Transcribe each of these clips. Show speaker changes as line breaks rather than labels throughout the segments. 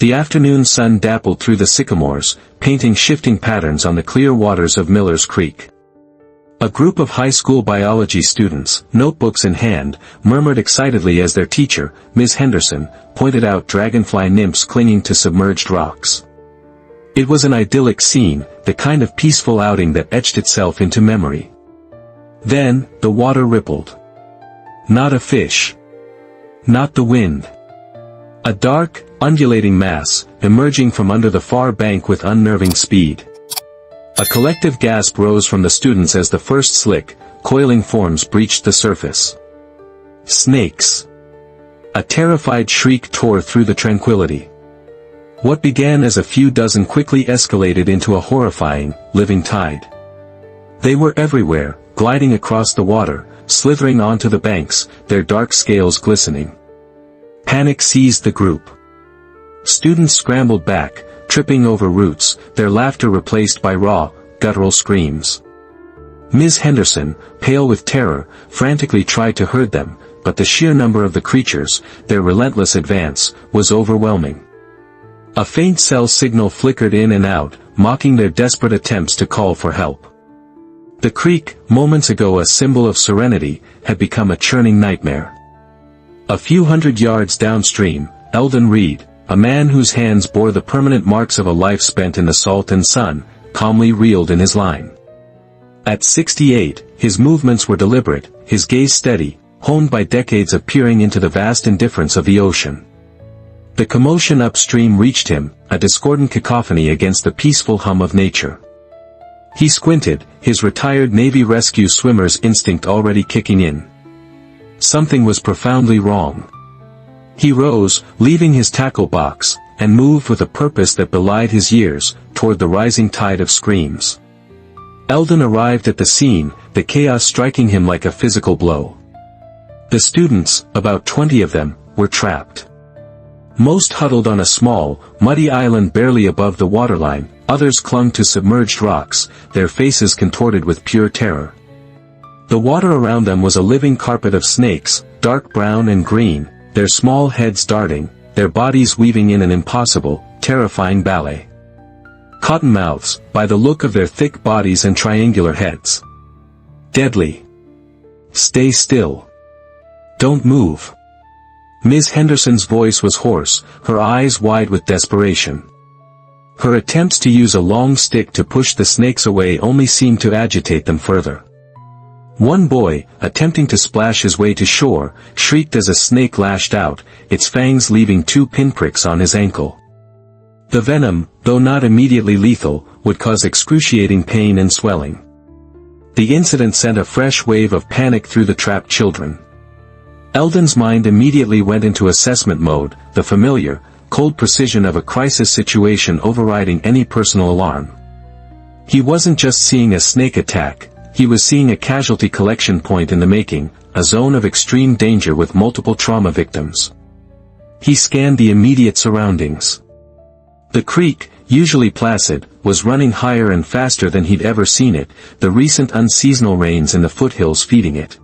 The afternoon sun dappled through the sycamores, painting shifting patterns on the clear waters of Miller's Creek. A group of high school biology students, notebooks in hand, murmured excitedly as their teacher, Ms. Henderson, pointed out dragonfly nymphs clinging to submerged rocks. It was an idyllic scene, the kind of peaceful outing that etched itself into memory. Then, the water rippled. Not a fish. Not the wind. A dark, undulating mass, emerging from under the far bank with unnerving speed. A collective gasp rose from the students as the first slick, coiling forms breached the surface. Snakes. A terrified shriek tore through the tranquility. What began as a few dozen quickly escalated into a horrifying, living tide. They were everywhere, gliding across the water, slithering onto the banks, their dark scales glistening. Panic seized the group. Students scrambled back, tripping over roots, their laughter replaced by raw, guttural screams. Ms. Henderson, pale with terror, frantically tried to herd them, but the sheer number of the creatures, their relentless advance, was overwhelming. A faint cell signal flickered in and out, mocking their desperate attempts to call for help. The creek, moments ago a symbol of serenity, had become a churning nightmare. A few hundred yards downstream, Eldon Reed, a man whose hands bore the permanent marks of a life spent in the salt and sun, calmly reeled in his line. At 68, his movements were deliberate, his gaze steady, honed by decades of peering into the vast indifference of the ocean. The commotion upstream reached him, a discordant cacophony against the peaceful hum of nature. He squinted, his retired Navy rescue swimmer's instinct already kicking in. Something was profoundly wrong. He rose, leaving his tackle box, and moved with a purpose that belied his years, toward the rising tide of screams. Eldon arrived at the scene, the chaos striking him like a physical blow. The students, about 20 of them, were trapped. Most huddled on a small, muddy island barely above the waterline, others clung to submerged rocks, their faces contorted with pure terror. The water around them was a living carpet of snakes, dark brown and green, their small heads darting, their bodies weaving in an impossible, terrifying ballet. Cottonmouths, by the look of their thick bodies and triangular heads. Deadly. Stay still. Don't move. Ms. Henderson's voice was hoarse, her eyes wide with desperation. Her attempts to use a long stick to push the snakes away only seemed to agitate them further. One boy, attempting to splash his way to shore, shrieked as a snake lashed out, its fangs leaving 2 pinpricks on his ankle. The venom, though not immediately lethal, would cause excruciating pain and swelling. The incident sent a fresh wave of panic through the trapped children. Eldon's mind immediately went into assessment mode, the familiar, cold precision of a crisis situation overriding any personal alarm. He wasn't just seeing a snake attack, he was seeing a casualty collection point in the making, a zone of extreme danger with multiple trauma victims. He scanned the immediate surroundings. The creek, usually placid, was running higher and faster than he'd ever seen it, the recent unseasonal rains in the foothills feeding it.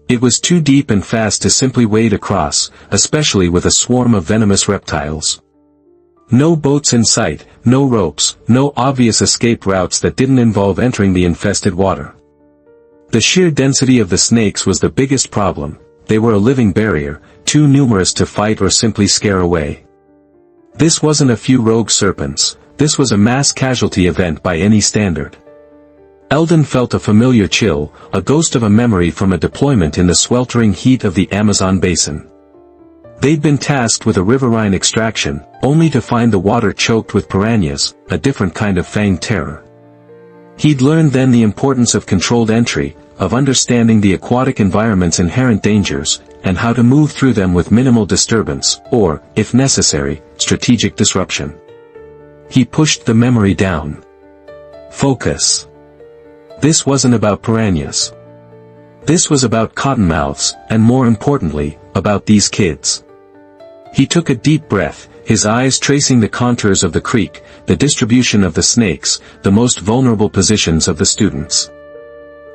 It was too deep and fast to simply wade across, especially with a swarm of venomous reptiles. No boats in sight, no ropes, no obvious escape routes that didn't involve entering the infested water. The sheer density of the snakes was the biggest problem. They were a living barrier, too numerous to fight or simply scare away. This wasn't a few rogue serpents, this was a mass casualty event by any standard. Eldon felt a familiar chill, a ghost of a memory from a deployment in the sweltering heat of the Amazon basin. They'd been tasked with a riverine extraction, only to find the water choked with piranhas, a different kind of fanged terror. He'd learned then the importance of controlled entry, of understanding the aquatic environment's inherent dangers, and how to move through them with minimal disturbance, or, if necessary, strategic disruption. He pushed the memory down. Focus. This wasn't about piranhas. This was about cottonmouths, and more importantly, about these kids. He took a deep breath, his eyes tracing the contours of the creek, the distribution of the snakes, the most vulnerable positions of the students.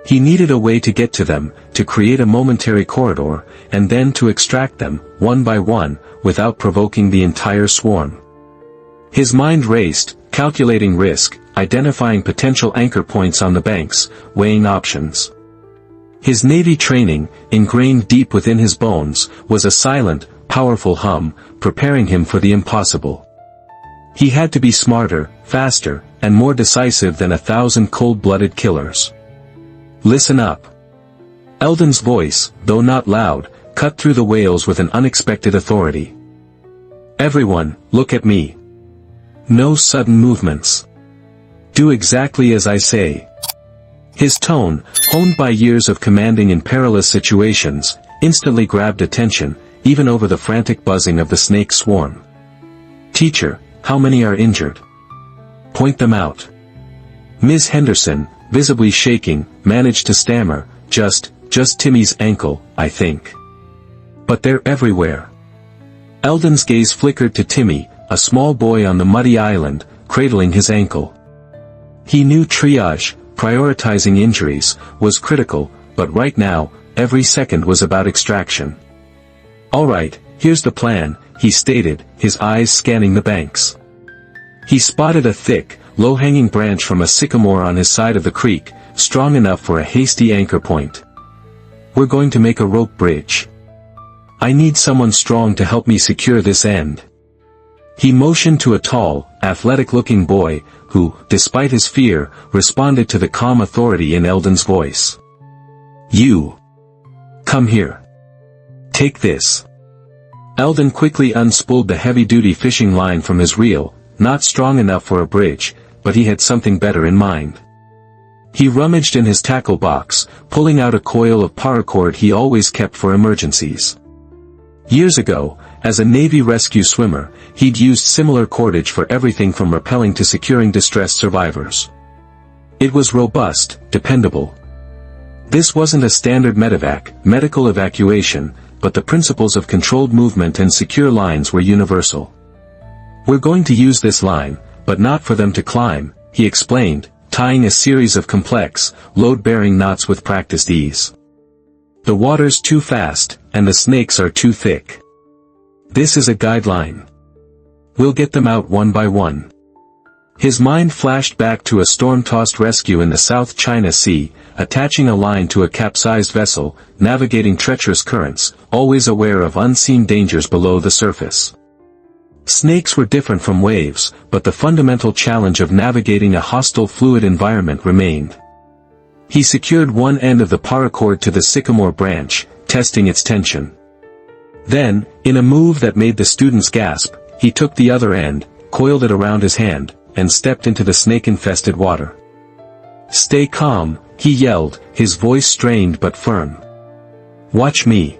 He needed a way to get to them, to create a momentary corridor, and then to extract them, one by one, without provoking the entire swarm. His mind raced, calculating risk, identifying potential anchor points on the banks, weighing options. His Navy training, ingrained deep within his bones, was a silent, powerful hum, preparing him for the impossible. He had to be smarter, faster, and more decisive than 1,000 cold-blooded killers. Listen up. Eldon's voice, though not loud, cut through the wails with an unexpected authority. Everyone, look at me. No sudden movements. Do exactly as I say. His tone, honed by years of commanding in perilous situations, instantly grabbed attention, even over the frantic buzzing of the snake swarm. Teacher, how many are injured? Point them out. Ms. Henderson, visibly shaking, managed to stammer, just Timmy's ankle, I think. But they're everywhere. Eldon's gaze flickered to Timmy, a small boy on the muddy island, cradling his ankle. He knew triage, prioritizing injuries, was critical, but right now, every second was about extraction. All right, here's the plan, he stated, his eyes scanning the banks. He spotted a thick, low-hanging branch from a sycamore on his side of the creek, strong enough for a hasty anchor point. We're going to make a rope bridge. I need someone strong to help me secure this end. He motioned to a tall, athletic-looking boy, who, despite his fear, responded to the calm authority in Eldon's voice. You. Come here. Take this. Eldon quickly unspooled the heavy-duty fishing line from his reel, not strong enough for a bridge, but he had something better in mind. He rummaged in his tackle box, pulling out a coil of paracord he always kept for emergencies. Years ago, as a Navy rescue swimmer, he'd used similar cordage for everything from rappelling to securing distressed survivors. It was robust, dependable. This wasn't a standard medical evacuation, but the principles of controlled movement and secure lines were universal. We're going to use this line, but not for them to climb, he explained, tying a series of complex, load-bearing knots with practiced ease. The water's too fast, and the snakes are too thick. This is a guideline. We'll get them out one by one. His mind flashed back to a storm-tossed rescue in the South China Sea, attaching a line to a capsized vessel, navigating treacherous currents, always aware of unseen dangers below the surface. Snakes were different from waves, but the fundamental challenge of navigating a hostile fluid environment remained. He secured one end of the paracord to the sycamore branch, testing its tension. Then, in a move that made the students gasp, he took the other end, coiled it around his hand, and stepped into the snake-infested water. Stay calm, he yelled, his voice strained but firm. Watch me.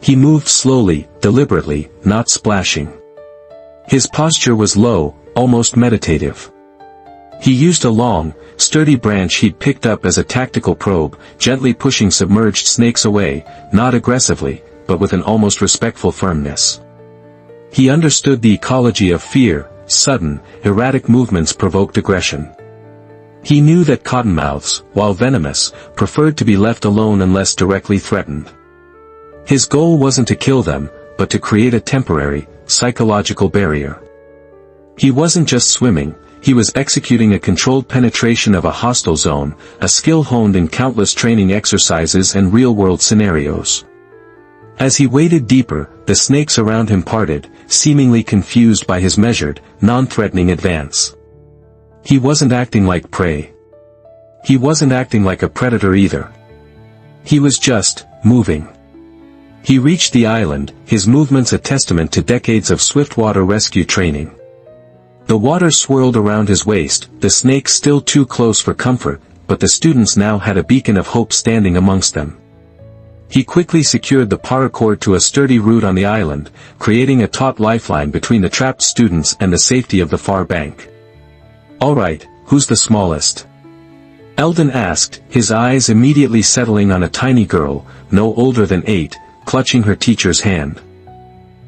He moved slowly, deliberately, not splashing. His posture was low, almost meditative. He used a long, sturdy branch he'd picked up as a tactical probe, gently pushing submerged snakes away, not aggressively, but with an almost respectful firmness. He understood the ecology of fear. Sudden, erratic movements provoked aggression. He knew that cottonmouths, while venomous, preferred to be left alone unless directly threatened. His goal wasn't to kill them, but to create a temporary, psychological barrier. He wasn't just swimming, he was executing a controlled penetration of a hostile zone, a skill honed in countless training exercises and real-world scenarios. As he waded deeper, the snakes around him parted, seemingly confused by his measured, non-threatening advance. He wasn't acting like prey. He wasn't acting like a predator either. He was just moving. He reached the island, his movements a testament to decades of swiftwater rescue training. The water swirled around his waist, the snakes still too close for comfort, but the students now had a beacon of hope standing amongst them. He quickly secured the paracord to a sturdy root on the island, creating a taut lifeline between the trapped students and the safety of the far bank. All right, who's the smallest? Eldon asked, his eyes immediately settling on a tiny girl, no older than 8, clutching her teacher's hand.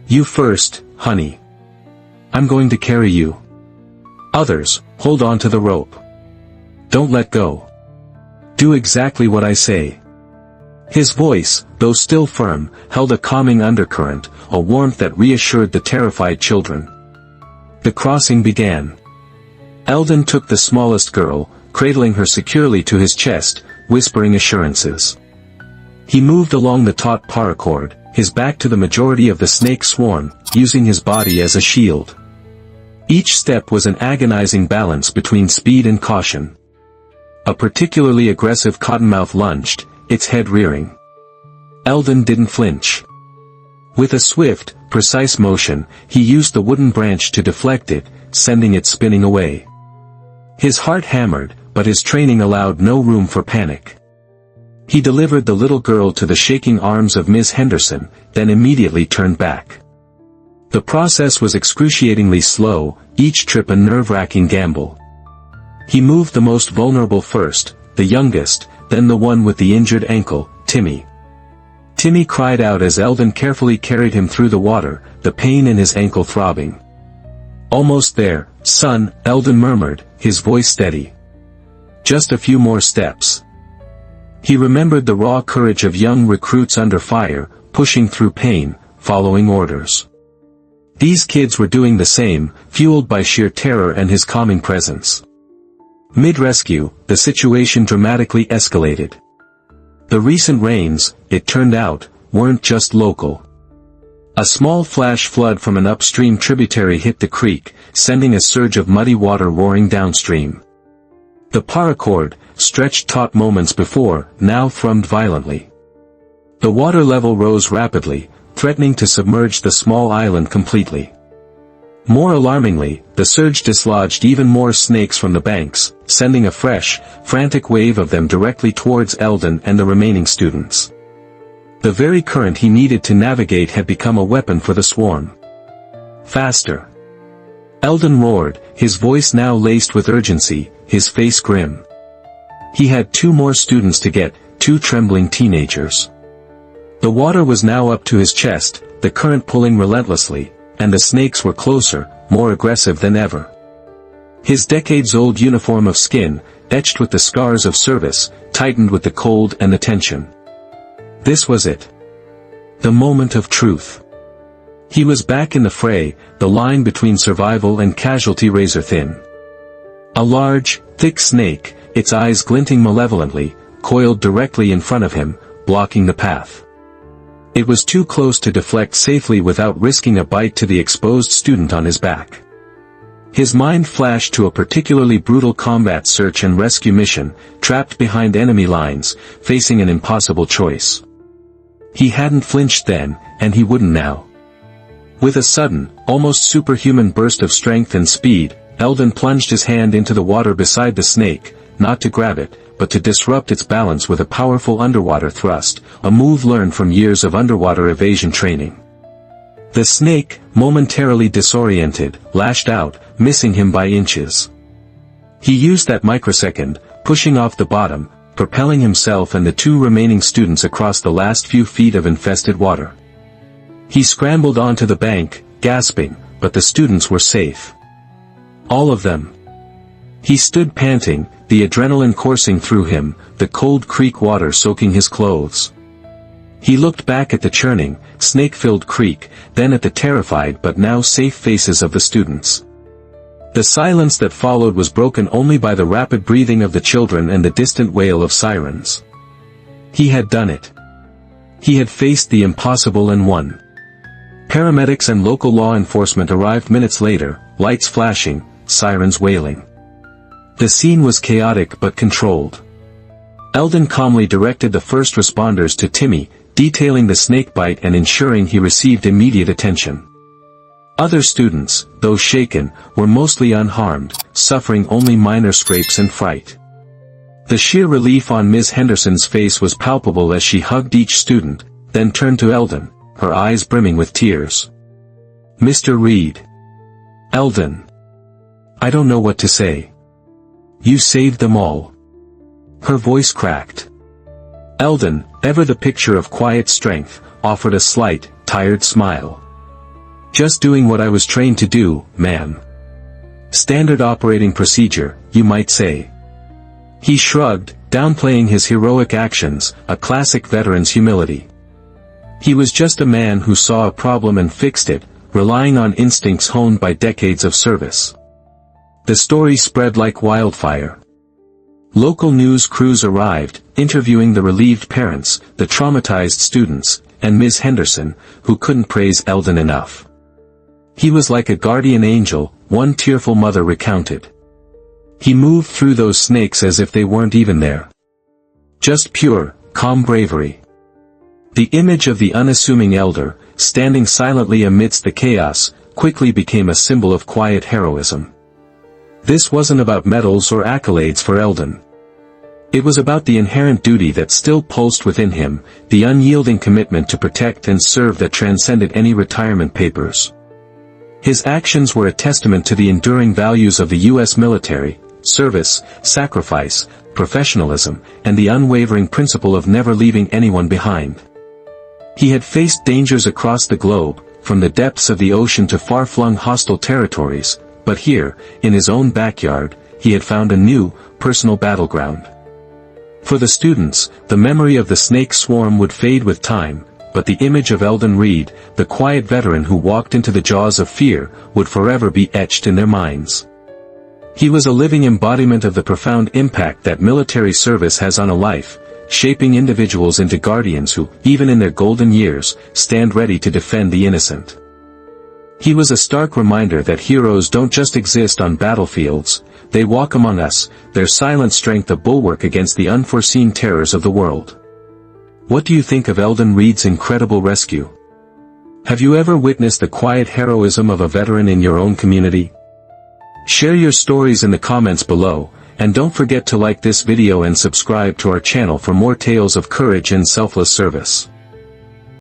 You first, honey. I'm going to carry you. Others, hold on to the rope. Don't let go. Do exactly what I say. His voice, though still firm, held a calming undercurrent, a warmth that reassured the terrified children. The crossing began. Eldon took the smallest girl, cradling her securely to his chest, whispering assurances. He moved along the taut paracord, his back to the majority of the snake swarm, using his body as a shield. Each step was an agonizing balance between speed and caution. A particularly aggressive cottonmouth lunged, its head rearing. Eldon didn't flinch. With a swift, precise motion, he used the wooden branch to deflect it, sending it spinning away. His heart hammered, but his training allowed no room for panic. He delivered the little girl to the shaking arms of Miss Henderson, then immediately turned back. The process was excruciatingly slow, each trip a nerve-wracking gamble. He moved the most vulnerable first, the youngest, then the one with the injured ankle, Timmy. Timmy cried out as Eldon carefully carried him through the water, the pain in his ankle throbbing. "Almost there, son," Eldon murmured, his voice steady. "Just a few more steps." He remembered the raw courage of young recruits under fire, pushing through pain, following orders. These kids were doing the same, fueled by sheer terror and his calming presence. Mid-rescue, the situation dramatically escalated. The recent rains, it turned out, weren't just local. A small flash flood from an upstream tributary hit the creek, sending a surge of muddy water roaring downstream. The paracord, stretched taut moments before, now thrummed violently. The water level rose rapidly, threatening to submerge the small island completely. More alarmingly, the surge dislodged even more snakes from the banks, sending a fresh, frantic wave of them directly towards Eldon and the remaining students. The very current he needed to navigate had become a weapon for the swarm. "Faster!" Eldon roared, his voice now laced with urgency, his face grim. He had 2 more students to get, 2 trembling teenagers. The water was now up to his chest, the current pulling relentlessly, and the snakes were closer, more aggressive than ever. His decades-old uniform of skin, etched with the scars of service, tightened with the cold and the tension. This was it. The moment of truth. He was back in the fray, the line between survival and casualty razor-thin. A large, thick snake, its eyes glinting malevolently, coiled directly in front of him, blocking the path. It was too close to deflect safely without risking a bite to the exposed student on his back. His mind flashed to a particularly brutal combat search and rescue mission, trapped behind enemy lines, facing an impossible choice. He hadn't flinched then, and he wouldn't now. With a sudden, almost superhuman burst of strength and speed, Eldon plunged his hand into the water beside the snake, not to grab it, but to disrupt its balance with a powerful underwater thrust, a move learned from years of underwater evasion training. The snake, momentarily disoriented, lashed out, missing him by inches. He used that microsecond, pushing off the bottom, propelling himself and the 2 remaining students across the last few feet of infested water. He scrambled onto the bank, gasping, but the students were safe. All of them. He stood panting, the adrenaline coursing through him, the cold creek water soaking his clothes. He looked back at the churning, snake-filled creek, then at the terrified but now safe faces of the students. The silence that followed was broken only by the rapid breathing of the children and the distant wail of sirens. He had done it. He had faced the impossible and won. Paramedics and local law enforcement arrived minutes later, lights flashing, sirens wailing. The scene was chaotic but controlled. Eldon calmly directed the first responders to Timmy, detailing the snakebite and ensuring he received immediate attention. Other students, though shaken, were mostly unharmed, suffering only minor scrapes and fright. The sheer relief on Ms. Henderson's face was palpable as she hugged each student, then turned to Eldon, her eyes brimming with tears. "Mr. Reed. Eldon. I don't know what to say. You saved them all." Her voice cracked. Eldon, ever the picture of quiet strength, offered a slight, tired smile. "Just doing what I was trained to do, ma'am. Standard operating procedure, you might say." He shrugged, downplaying his heroic actions, a classic veteran's humility. He was just a man who saw a problem and fixed it, relying on instincts honed by decades of service. The story spread like wildfire. Local news crews arrived, interviewing the relieved parents, the traumatized students, and Ms. Henderson, who couldn't praise Eldon enough. "He was like a guardian angel," one tearful mother recounted. "He moved through those snakes as if they weren't even there. Just pure, calm bravery." The image of the unassuming elder, standing silently amidst the chaos, quickly became a symbol of quiet heroism. This wasn't about medals or accolades for Eldon. It was about the inherent duty that still pulsed within him, the unyielding commitment to protect and serve that transcended any retirement papers. His actions were a testament to the enduring values of the U.S. military: service, sacrifice, professionalism, and the unwavering principle of never leaving anyone behind. He had faced dangers across the globe, from the depths of the ocean to far-flung hostile territories, but here, in his own backyard, he had found a new, personal battleground. For the students, the memory of the snake swarm would fade with time, but the image of Eldon Reed, the quiet veteran who walked into the jaws of fear, would forever be etched in their minds. He was a living embodiment of the profound impact that military service has on a life, shaping individuals into guardians who, even in their golden years, stand ready to defend the innocent. He was a stark reminder that heroes don't just exist on battlefields, they walk among us, their silent strength a bulwark against the unforeseen terrors of the world. What do you think of Eldon Reed's incredible rescue? Have you ever witnessed the quiet heroism of a veteran in your own community? Share your stories in the comments below, and don't forget to like this video and subscribe to our channel for more tales of courage and selfless service.